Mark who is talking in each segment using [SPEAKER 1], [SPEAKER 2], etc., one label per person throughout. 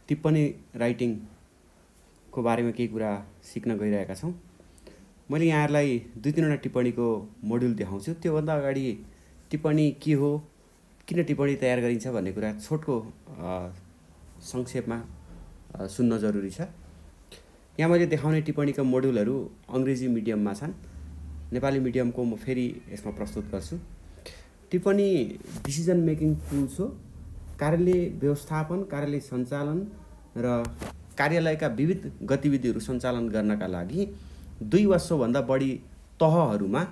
[SPEAKER 1] टिप्पणी राइटिङको बारेमा केही कुरा सिक्न गइरहेका छौँ। मैले यहाँहरूलाई 2-3वटा टिप्पणीको मोड्युल देखाउँछु। त्योभन्दा अगाडि टिप्पणी के हो, किन टिप्पणी तयार गरिन्छ भन्ने कुरा छोटो संक्षेपमा सुन्न जरुरी छ। यहाँ मैले देखाउने टिप्पणीका मोड्युलहरू अङ्ग्रेजी मिडियममा छन्। नेपाली मिडियमको म फेरि यसमा प्रस्तुत गर्छु। टिप्पणी डिसिजन मेकिङ टुल्स हो। कार्यालय व्यवस्थापन, कार्यालय सञ्चालन र कार्यालयका विविध गतिविधिहरू सञ्चालन गर्नका लागि 2 वा सोभन्दा बढी तहहरूमा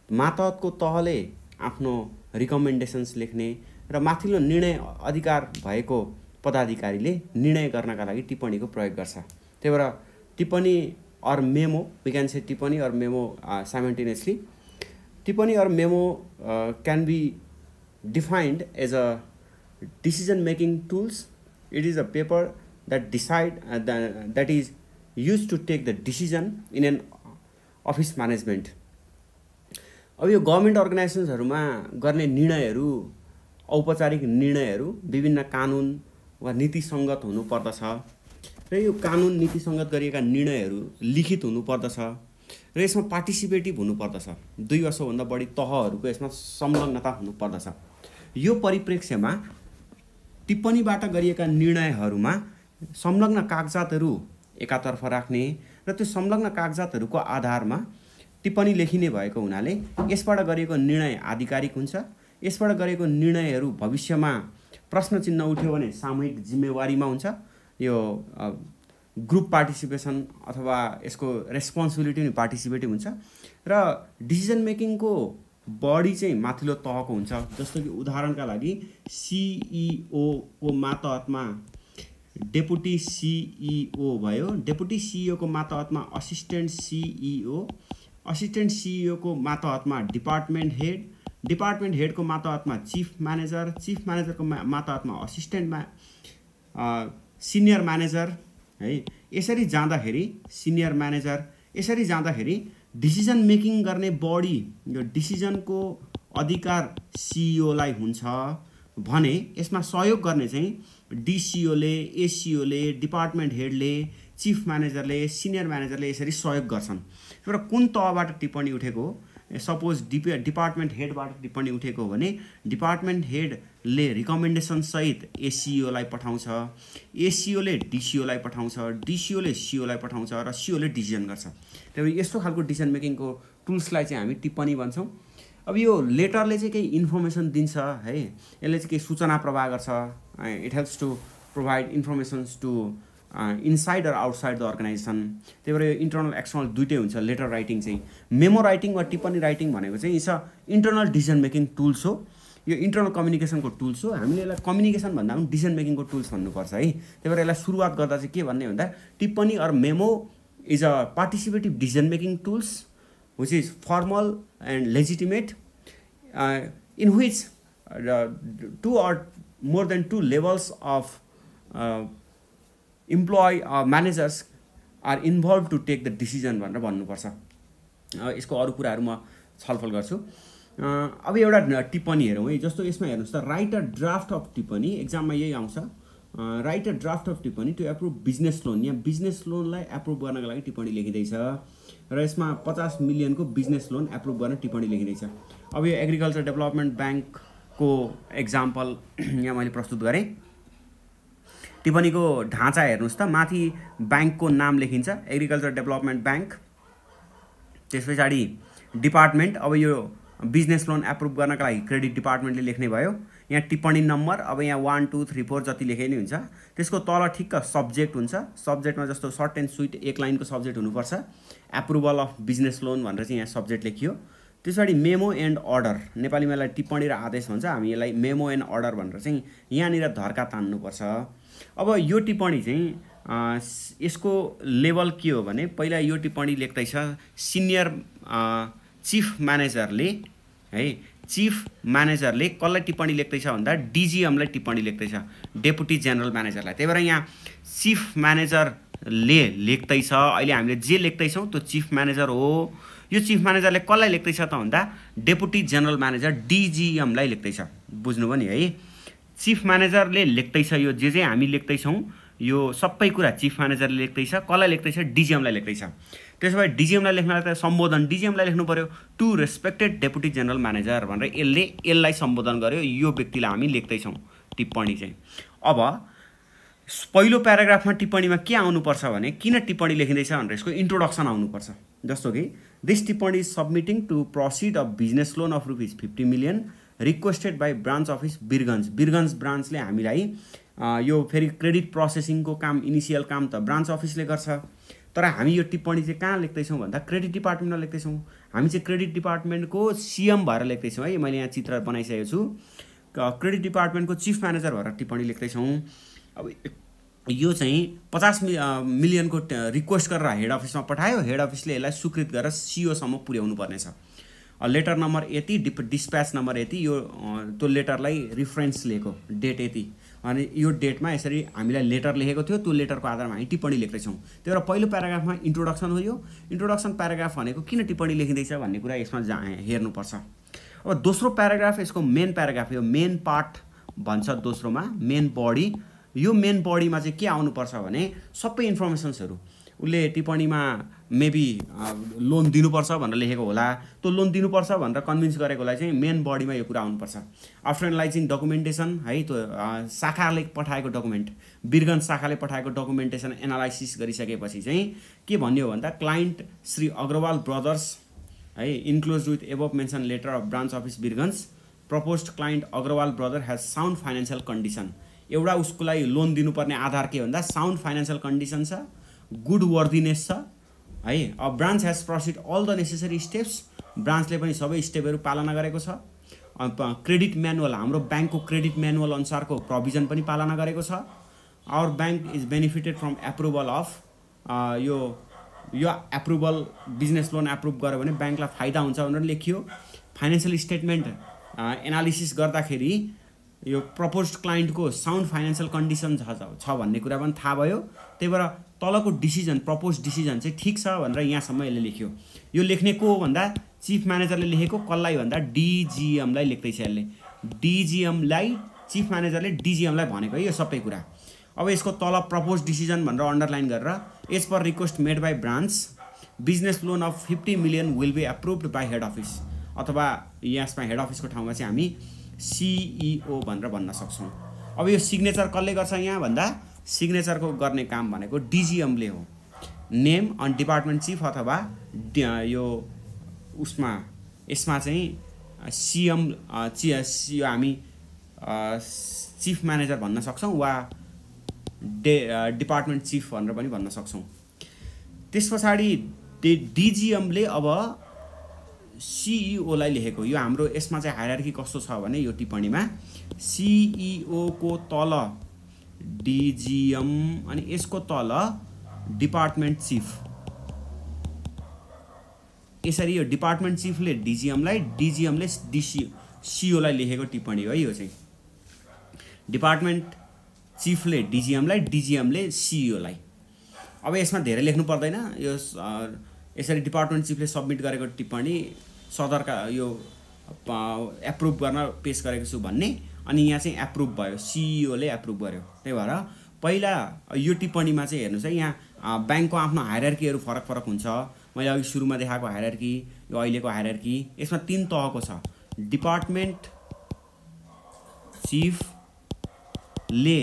[SPEAKER 1] मातहतको तहले आफ्नो रिकमेन्डेसन्स लेख्ने र माथिल्लो निर्णय अधिकार भएको पदाधिकारीले निर्णय गर्नका लागि टिप्पणीको प्रयोग गर्छ। त्यही भएर टिप्पणी or memo, we can say tippani or memo simultaneously. Tippani or memo can be defined as a decision making tools. It is a paper that that is used to take the decision in an office management. अब यो government अर्गनाइजेसन्सहरुमा गर्ने निर्णयहरू, औपचारिक निर्णयहरू विभिन्न कानुन वा नीति संगत हुनु पर्दछ र यो कानुन नीति संगत गरिएका निर्णयहरू लिखित हुनु पर्दछ र यसमा पार्टिसिपेटिभ हुनु पर्दछ। 2 वा सोभन्दा बढी तहहरूको यसमा संलग्नता हुनु पर्दछ। यो परिप्रेक्ष्यमा टिप्पणीबाट गरिएका निर्णयहरूमा संलग्न कागजातहरू एकातर्फ राख्ने र त्यो संलग्न कागजातहरूको आधारमा टिप्पणी लेखिने भएको हुनाले यसबाट गरिएको निर्णय आधिकारिक हुन्छ। यसबाट गरिएको निर्णयहरू भविष्यमा प्रश्न चिन्ह उठ्यो भने सामूहिक जिम्मेवारीमा हुन्छ। यो ग्रुप पार्टिसिपेसन अथवा यसको रेस्पोन्सिबिलिटी पनि पार्टिसिपेटिभ हुन्छ र डिसिजन मेकिङको बडी चाहिँ माथिल्लो तहको हुन्छ। जस्तो कि उदाहरणका लागि सीईओ को मातहतमा डेपुटी सीईओ भयो, डेपुटी सीईओ को मातहतमा असिस्टेन्ट सीईओ, असिस्टेन्ट सीईओ को मातहतमा डिपार्टमेन्ट हेड, डिपार्टमेन्ट हेड को मातहतमा चीफ म्यानेजर, चीफ म्यानेजर को मातहतमा असिस्टेन्ट सिनियर म्यानेजर है। यसरी जाँदाखेरि सिनियर म्यानेजर, यसरी जाँदाखेरि डिसिजन मेकिङ गर्ने बडी, यो डिसिजनको अधिकार सीईओ लाई हुन्छ भने यसमा सहयोग गर्ने चाहिँ डीसीओले, एसीओले, डिपार्टमेन्ट हेडले, चीफ म्यानेजरले, सिनियर म्यानेजरले यसरी सहयोग गर्छन्। तर कुन तहबाट टिप्पणी उठेको, सपोज डिपार्टमेन्ट हेडबाट टिप्पणी उठेको हो भने डिपार्टमेन्ट हेडले रिकमेन्डेसन सहित एसीओ लाई पठाउँछ, एसीओले डीसीओ लाई पठाउँछ, डीसीओले सीओ लाई पठाउँछ र सीओले डिसिजन गर्छ। त्यही यस्तो खालको डिसिजन मेकिङको टुल्सलाई चाहिँ हामी टिप्पणी भन्छौँ। अब यो लेटरले चाहिँ केही इन्फर्मेसन दिन्छ है, यसले चाहिँ केही सूचना प्रवाह गर्छ। It helps to provide informations to inside र आउटसाइड द अर्गनाइजेसन। त्यही भएर यो इन्टरनल एक्सटर्नल दुइटै हुन्छ। लेटर राइटिङ चाहिँ मेमो राइटिङ वा टिप्पणी राइटिङ भनेको चाहिँ it's internal decision making tools हो। यो इन्टरनल कम्युनिकेसनको टुल्स हो। हामीले यसलाई कम्युनिकेसन भन्दा पनि डिसिजन मेकिङको टुल्स भन्नुपर्छ है। त्यही भएर यसलाई सुरुवात गर्दा चाहिँ के भन्ने भन्दा टिप्पणी अर memo is a participative decision making tools which is formal and legitimate in which 2 or more than 2 levels of employee or managers are involved to take the decision भनेर भन्नुपर्छ। यसको अरु कुराहरु म छलफल गर्छु। अब एउटा टिप्पणी हेरौँ है। जस्तो यसमा हेर्नुस् त राइट अ ड्राफ्ट अफ टिप्पणी, एक्जाममा यही आउँछ। राइट अ ड्राफ्ट अफ टिप्पणी टु एप्रुभ बिजनेस लोन। यहाँ बिजनेस लोनलाई एप्रुभ गर्नका लागि टिप्पणी लेखिँदैछ र यसमा 50 मिलियन को बिजनेस लोन एप्रुभ गर्न टिप्पणी लेखिँदैछ। अब यो एग्रिकल्चर डेभलपमेन्ट ब्याङ्कको एक्जाम्पल यहाँ मैले प्रस्तुत गरेँ। टिप्पणीको ढाँचा हेर्नुस् त, माथि ब्याङ्कको नाम लेखिन्छ एग्रिकल्चर डेभलपमेन्ट ब्याङ्क, त्यसपछि डिपार्टमेन्ट। अब यो बिजनेस लोन एप्रुभ गर्नका लागि क्रेडिट डिपार्टमेन्टले लेख्ने भयो। यहाँ टिप्पणी नम्बर, अब यहाँ 1 2 3 4 जति लेखे नि हुन्छ। त्यसको तल ठिक्क सब्जेक्ट हुन्छ। सब्जेक्टमा जस्तो सर्ट एन्ड स्विट 1 लाइनको सब्जेक्ट हुनुपर्छ। एप्रुभल अफ बिजनेस लोन भनेर चाहिँ यहाँ सब्जेक्ट लेखियो। त्यसपछि मेमो एन्ड अर्डर, नेपालीमा यसलाई टिप्पणी र आदेश भन्छ, हामी यसलाई मेमो एन्ड अर्डर भनेर चाहिँ यहाँनिर धर्का तान्नुपर्छ। अब यो टिप्पणी चाहिँ यसको लेभल के हो भने पहिला यो टिप्पणी लेख्दैछ सिनियर चीफ म्यानेजरले है। चीफ म्यानेजरले कसलाई टिप्पणी लेख्दैछ भन्दा डिजिएमलाई टिप्पणी लेख्दैछ, डेपुटी जेनरल म्यानेजरलाई। त्यही भएर यहाँ चीफ म्यानेजरले लेख्दैछ। अहिले हामीले जे लेख्दैछौँ त्यो चीफ म्यानेजर हो। यो चीफ म्यानेजरले कसलाई लेख्दैछ त भन्दा डेपुटी जेनरल म्यानेजर डिजिएमलाई लेख्दैछ। बुझ्नुभयो नि है। चीफ म्यानेजरले लेख्दैछ यो जे हामी लेख्दैछौँ यो सबै कुरा चिफ म्यानेजरले लेख्दैछ, कसलाई लेख्दैछ, डिजिएमलाई लेख्दैछ। त्यसो भए डिजिएमलाई लेख्नलाई त सम्बोधन डिजिएमलाई लेख्नु पर्यो, to respected deputy general manager भनेर यसलाई सम्बोधन गर्यो, यो व्यक्तिलाई हामी लेख्दैछौँ टिप्पणी चाहिँ। अब पहिलो प्याराग्राफमा टिप्पणीमा के आउनुपर्छ भने किन टिप्पणी लेखिँदैछ भनेर यसको इन्ट्रोडक्सन आउनुपर्छ। जस्तो कि दिस टिप्पणी is submitting to proceed of business loan of ₹50 million requested by branch office Birgunj. Birgunj ब्रान्चले हामीलाई यो फेरि क्रेडिट प्रोसेसिङको काम, इनिसियल काम त ब्रान्च अफिसले गर्छ, तर हामी यो टिप्पणी चाहिँ कहाँ लेख्दैछौँ भन्दा क्रेडिट डिपार्टमेन्टमा लेख्दैछौँ। हामी चाहिँ क्रेडिट डिपार्टमेन्टको सिएम भएर लेख्दैछौँ है, मैले यहाँ चित्र बनाइसकेको छु। क्रेडिट डिपार्टमेन्टको चिफ म्यानेजर भएर टिप्पणी लेख्दैछौँ। अब यो चाहिँ 50 मिलियनको रिक्वेस्ट गरेर हेड अफिसमा पठायो, हेड अफिसले यसलाई स्वीकृत गरेर सिओसम्म पुर्याउनु पर्नेछ। लेटर नम्बर यति, डिस्प्याच नम्बर यति, यो त्यो लेटरलाई रिफरेन्स लिएको डेट यति, अनि यो डेटमा यसरी हामीलाई लेटर लेखेको थियो, त्यो लेटरको आधारमा हामी टिप्पणी लेख्दैछौँ। त्यही भएर पहिलो प्याराग्राफमा इन्ट्रोडक्सन हो। यो इन्ट्रोडक्सन प्याराग्राफ भनेको किन टिप्पणी लेखिँदैछ भन्ने कुरा यसमा हेर्नुपर्छ। अब दोस्रो प्याराग्राफ यसको मेन प्याराग्राफ, यो मेन पार्ट भन्छ दोस्रोमा, मेन बडी। यो मेन बडीमा चाहिँ के आउनुपर्छ भने सबै इन्फर्मेसन्सहरू उसले टिप्पणीमा मेबी लोन दिनुपर्छ भनेर लेखेको होला, त्यो लोन दिनुपर्छ भनेर कन्भिन्स गरेकोलाई चाहिँ मेन बडीमा यो कुरा आउनुपर्छ। आफ्टर एनालाइजिङ डकुमेन्टेसन है, त्यो शाखाले पठाएको डकुमेन्ट, बिरगन्ज शाखाले पठाएको डकुमेन्टेसन एनालाइसिस गरिसकेपछि चाहिँ के भन्ने हो भन्दा क्लाइन्ट श्री अग्रवाल ब्रदर्स है enclose with above mention letter of branch office Birgunj, proposed client Agrawal brother has sound financial condition. एउटा उसको लागि लोन दिनुपर्ने आधार के भन्दा साउन्ड फाइनेन्सियल कन्डिसन छ, गुड वर्दिनेस छ है। अब branch has proceed all the necessary steps, ब्रान्चले पनि सबै स्टेपहरू पालना गरेको छ। क्रेडिट म्यानुअल, हाम्रो ब्याङ्कको क्रेडिट म्यानुअल अनुसारको प्रोभिजन पनि पालना गरेको छ। Our bank is benefited from approval of यो एप्रुभल, बिजनेस लोन एप्रुभ गर्यो भने ब्याङ्कलाई फाइदा हुन्छ भनेर लेखियो। फाइनेन्सियल स्टेटमेन्ट एनालिसिस गर्दाखेरि यो प्रपोज्ड क्लाइन्टको साउन्ड फाइनेन्सियल कन्डिसन छ भन्ने कुरा पनि थाहा भयो। त्यही भएर तलको डिसिजन, प्रपोज डिसिजन चाहिँ ठिक छ भनेर यहाँसम्म यसले लेख्यो। यो लेख्ने को हो भन्दा चिफ म्यानेजरले लेखेको, कसलाई भन्दा डिजिएमलाई लेख्दैछ यसले। डिजिएमलाई, चिफ म्यानेजरले डिजिएमलाई भनेको यो सबै कुरा। अब यसको तल प्रपोज डिसिजन भनेर अन्डरलाइन गरेर as per request made by branch business loan of 50 million will be approved by head office, अथवा यसमा हेड अफिसको ठाउँमा चाहिँ हामी सिइओ भनेर भन्न सक्छौँ। अब यो सिग्नेचर कसले गर्छ यहाँ भन्दा सिग्नेचरको गर्ने काम भनेको डिजिएमले हो। नेम अन डिपार्टमेन्ट चिफ अथवा यो उसमा यसमा चाहिँ सिएम हामी चिफ म्यानेजर भन्न सक्छौँ वा डिपार्टमेन्ट चिफ भनेर पनि भन्न सक्छौँ। त्यस पछाडि डिजिएमले अब सिइओलाई लेखेको, यो हाम्रो यसमा चाहिँ हायरार्की कस्तो छ भने यो टिप्पणीमा सिइओ को तल डिजिएम अनि यसको तल डिपार्टमेन्ट चिफ, यसरी यो डिपार्टमेन्ट चिफले डिजिएमलाई, डिजिएमले सिइओलाई लेखेको टिप्पणी हो यो चाहिँ। डिपार्टमेन्ट चिफले डिजिएमलाई, डिजिएमले सिइओलाई। अब यसमा धेरै लेख्नु पर्दैन, यो यसरी डिपार्टमेन्ट चिफले सबमिट गरेको टिप्पणी सदरका यो एप्रुभ गर्न पेश गरेको छु भन्ने, अनि यहाँ चाहिँ एप्रुभ भयो, सिइओले एप्रुभ गर्यो। त्यही भएर पहिला यो टिप्पणीमा चाहिँ हेर्नुहोस् है, यहाँ ब्याङ्कको आफ्नो हायरार्कीहरू फरक फरक हुन्छ। मैले अघि सुरुमा देखाएको हायरार्की, यो अहिलेको हायरार्की, यसमा 3 तहको छ। डिपार्टमेन्ट चिफले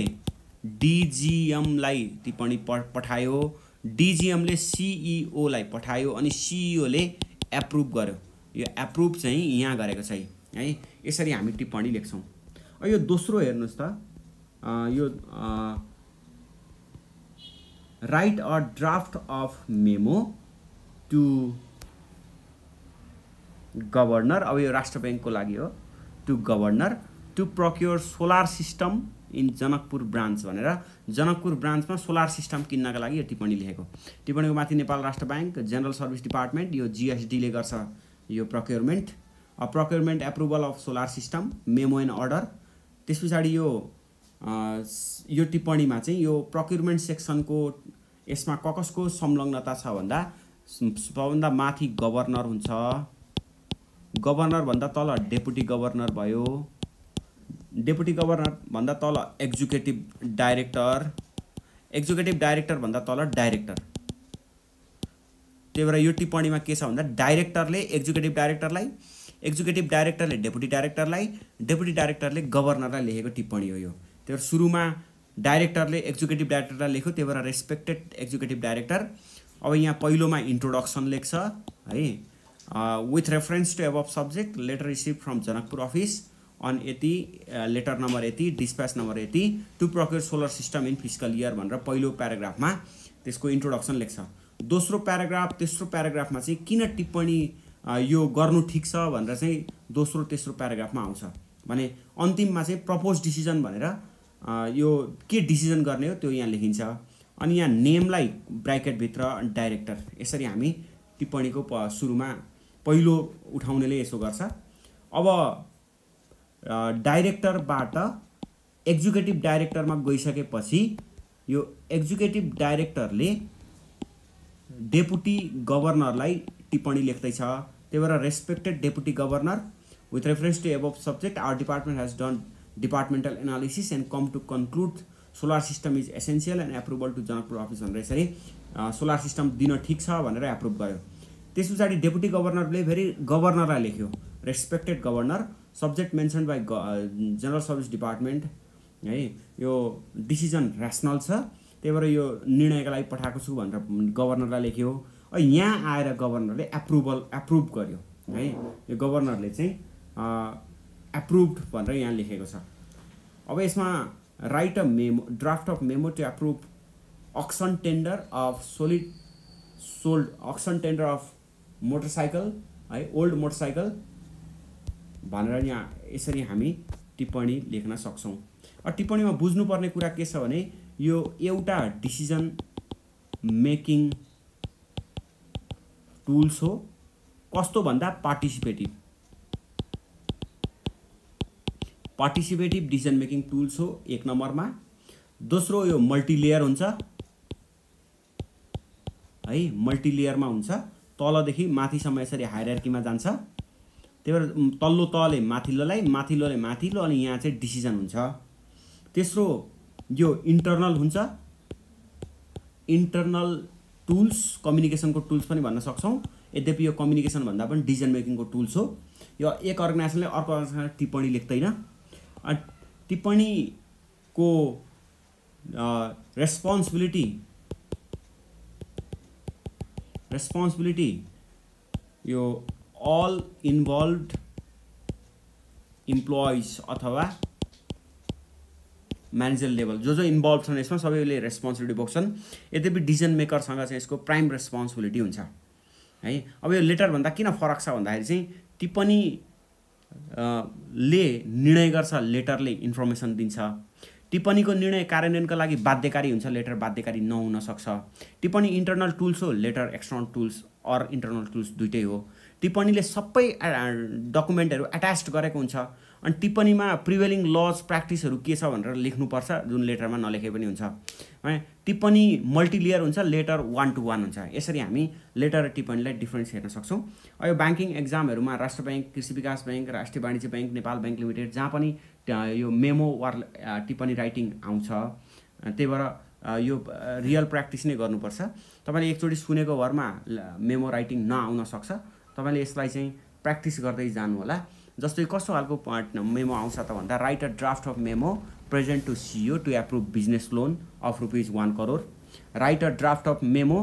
[SPEAKER 1] डिजिएमलाई टिप्पणी पठायो, डिजिएमले सिइओलाई पठायो अनि सिइओले एप्रुभ गर्यो। यो एप्रुभ चाहिँ यहाँ गरेको छ है, यसरी हामी टिप्पणी लेख्छौँ। यो दोस्रो हेर्नुहोस् त, यो write a draft of memo to governor, अब यो राष्ट्र ब्याङ्कको लागि हो, to governor to procure solar system in Janakpur branch भनेर जनकपुर ब्रान्चमा सोलर सिस्टम किन्नका लागि यो टिप्पणी लेखेको। टिप्पणीको माथि नेपाल राष्ट्र ब्याङ्क, जेनरल सर्भिस डिपार्टमेन्ट, यो जिएसडीले गर्छ यो procurement, procurement approval of solar system, memo and order. त्यस पछाडि यो टिप्पणीमा चाहिँ यो प्रोक्योरमेन्ट सेक्सनको यसमा कसको संलग्नता छ भन्दा सबभन्दा माथि गभर्नर हुन्छ, गभर्नर भन्दा तल डेपुटी गभर्नर भयो, डेपुटी गभर्नर भन्दा तल एक्जिक्युटिभ डाइरेक्टर, एक्जिक्युटिभ डाइरेक्टर भन्दा तल डाइरेक्टर। त्यही भएर यो टिप्पणीमा के छ भन्दा डाइरेक्टरले एक्जिक्युटिभ डाइरेक्टरलाई, एक्जिक्युटिभ डाइरेक्टरले डेपुटी डाइरेक्टरलाई, डेपुटी डाइरेक्टरले गभर्नरलाई लेखेको टिप्पणी हो यो। त्यही भएर सुरुमा डाइरेक्टरले एक्जिक्युटिभ डाइरेक्टरलाई लेख्यो, त्यही भएर रेस्पेक्टेड एक्जिक्युटिभ डाइरेक्टर। अब यहाँ पहिलोमा इन्ट्रोडक्सन लेख्छ है, with reference to above subject letter receive from Janakpur office on यति, लेटर नम्बर यति, डिस्प्याच नम्बर यति, to procure solar system in fiscal year भनेर पहिलो प्याराग्राफमा त्यसको इन्ट्रोडक्सन लेख्छ। दोस्रो प्याराग्राफ, तेस्रो प्याराग्राफमा चाहिँ किन टिप्पणी यो गर्नु ठिक छ भनेर चाहिँ दोस्रो तेस्रो प्याराग्राफमा आउँछ भने अन्तिममा चाहिँ प्रपोज डिसिजन भनेर यो के डिसिजन गर्ने हो त्यो यहाँ लेखिन्छ। अनि यहाँ नेमलाई ब्राकेटभित्र डाइरेक्टर, यसरी हामी टिप्पणीको सुरुमा पहिलो उठाउनेले यसो गर्छ। अब डाइरेक्टरबाट एक्जिक्युटिभ डाइरेक्टरमा गइसकेपछि यो एक्जिक्युटिभ डाइरेक्टरले डेपुटी गभर्नरलाई टिप्पणी लेख्दैछ। त्यही भएर respected deputy governor, with reference to above subject our department has done departmental analysis and come to conclude solar system is essential and approval to Janakpur office भनेर यसरी सोलर सिस्टम दिन ठिक छ भनेर एप्रुभ गर्यो। त्यस पछाडि डेपुटी गभर्नरले फेरि गभर्नरलाई लेख्यो, respected governor, subject mention by general service department है, यो डिसिजन ऱ्यासनल छ, त्यही भएर यो निर्णयका लागि पठाएको छु भनेर गभर्नरलाई लेख्यो। यहाँ आएर गभर्नरले एप्रुभ गर्यो है, यो गभर्नरले चाहिँ एप्रुभड भनेर यहाँ लेखेको छ। अब यसमा write a memo, draft of memo to approve auction tender of sold auction tender of motorcycle है, ओल्ड मोटरसाइकल भनेर यहाँ यसरी हामी टिप्पणी लेख्न सक्छौँ। टिप्पणीमा बुझ्नुपर्ने कुरा के छ भने यो एउटा डिसिजन मेकिङ टुल्स हो। कस्तो भन्दा पार्टिसिपेटिभ डिसिजन मेकिङ टुल्स हो एक नम्बरमा। दोस्रो यो मल्टिलेयर हुन्छ है, मल्टिलेयरमा हुन्छ, तलदेखि माथिसम्म यसरी हायरार्कीमा जान्छ। त्यही भएर तल्लो तहले माथिल्लोलाई, माथिल्लोले माथिल्लो, अनि यहाँ चाहिँ डिसिजन हुन्छ। तेस्रो यो इन्टरनल हुन्छ, इन्टरनल टुल्स, कम्युनिकेसनको टुल्स पनि भन्न सक्छौँ। यद्यपि यो कम्युनिकेसन भन्दा पनि डिसिजन मेकिङको टुल्स हो। यो एक अर्गनाइजेसनले अर्को अर्गनाइजेसनले टिप्पणी लेख्दैन। टिप्पणीको रेस्पोन्सिबिलिटी यो अल इन्भल्भड इम्प्लोइज अथवा म्यानेजर लेभल जो इन्भल्भ छन् यसमा सबैले रेस्पोन्सिबिलिटी बोक्छन्। यद्यपि डिसिजन मेकरसँग चाहिँ यसको प्राइम रेस्पोन्सिबिलिटी हुन्छ है। अब यो लेटरभन्दा किन फरक छ भन्दाखेरि चाहिँ टिप्पणी ले निर्णय गर्छ, लेटरले इन्फर्मेसन दिन्छ। टिप्पणीको निर्णय कार्यान्वयनका लागि बाध्यकारी हुन्छ, लेटर बाध्यकारी नहुन सक्छ। टिप्पणी इन्टरनल टुल्स हो, letter external tools or internal tools दुइटै हो। टिप्पणीले सबै डकुमेन्टहरू एट्याच्ड गरेको हुन्छ। अनि टिप्पणीमा प्रिभेलिङ लज प्र्याक्टिसहरू के छ भनेर लेख्नुपर्छ, जुन लेटरमा नलेखे पनि हुन्छ है। टिप्पणी मल्टिलेयर हुन्छ, लेटर 1 to 1 हुन्छ। यसरी हामी लेटर र टिप्पणीलाई डिफ्रेन्स हेर्न सक्छौँ। अब यो ब्याङ्किङ एक्जामहरूमा राष्ट्र ब्याङ्क, कृषि विकास ब्याङ्क, राष्ट्रिय वाणिज्य ब्याङ्क, नेपाल ब्याङ्क लिमिटेड, जहाँ पनि यो मेमो वा टिप्पणी राइटिङ आउँछ। त्यही भएर यो रियल प्र्याक्टिस नै गर्नुपर्छ। तपाईँले एकचोटि सुनेको भरमा मेमो राइटिङ नआउन सक्छ। तपाईँले यसलाई चाहिँ प्र्याक्टिस गर्दै जानु होला। जस्तै कस्तो खालको मेमो आउँछ त भन्दा write a draft of memo present to CEO to approve business loan of ₹1 crore। Write a draft of memo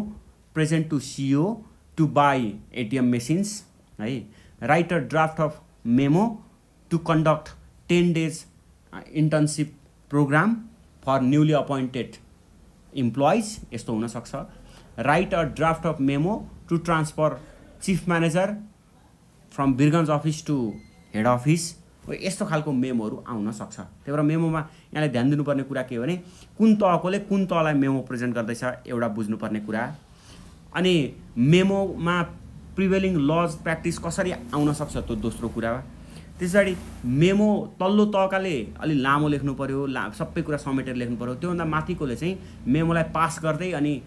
[SPEAKER 1] present to CEO to buy ATM machines है। Write a draft of memo to conduct 10 days internship program for newly appointed employees, यस्तो हुनसक्छ। Write a draft of memo to transfer chief manager from Birgunj office to head office, यस्तो खालको मेमोहरू आउन सक्छ। त्यही भएर मेमोमा यहाँले ध्यान दिनुपर्ने कुरा के हो भने कुन तहकोले कुन तहलाई मेमो प्रेजेन्ट गर्दैछ एउटा बुझ्नुपर्ने कुरा। अनि मेमोमा प्रिभेलिङ लज प्र्याक्टिस कसरी आउन सक्छ त्यो दोस्रो कुरा। त्यस पछाडि मेमो तल्लो तहकाले अलि लामो लेख्नु पऱ्यो, सबै कुरा समेटेर लेख्नु पऱ्यो। त्योभन्दा माथिकोले चाहिँ मेमोलाई पास गर्दै अनि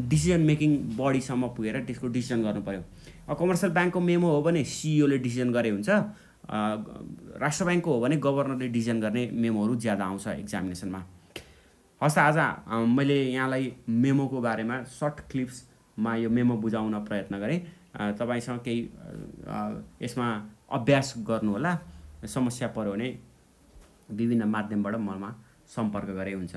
[SPEAKER 1] डिसिजन मेकिङ बडीसम्म पुगेर त्यसको डिसिजन गर्नु पऱ्यो। कमर्सियल ब्याङ्कको मेमो हो भने सिइओले डिसिजन गरे हुन्छ, राष्ट्र ब्याङ्कको हो भने गभर्नरले डिसिजन गर्ने मेमोहरू ज्यादा आउँछ एक्जामिनेसनमा। हस् आज मैले यहाँलाई मेमोको बारेमा सर्ट क्लिप्समा यो मेमो बुझाउन प्रयत्न गरेँ। तपाईसँग केही यसमा अभ्यास गर्नुहोला। समस्या पर्यो भने विभिन्न माध्यमबाट ममा सम्पर्क गरे हुन्छ।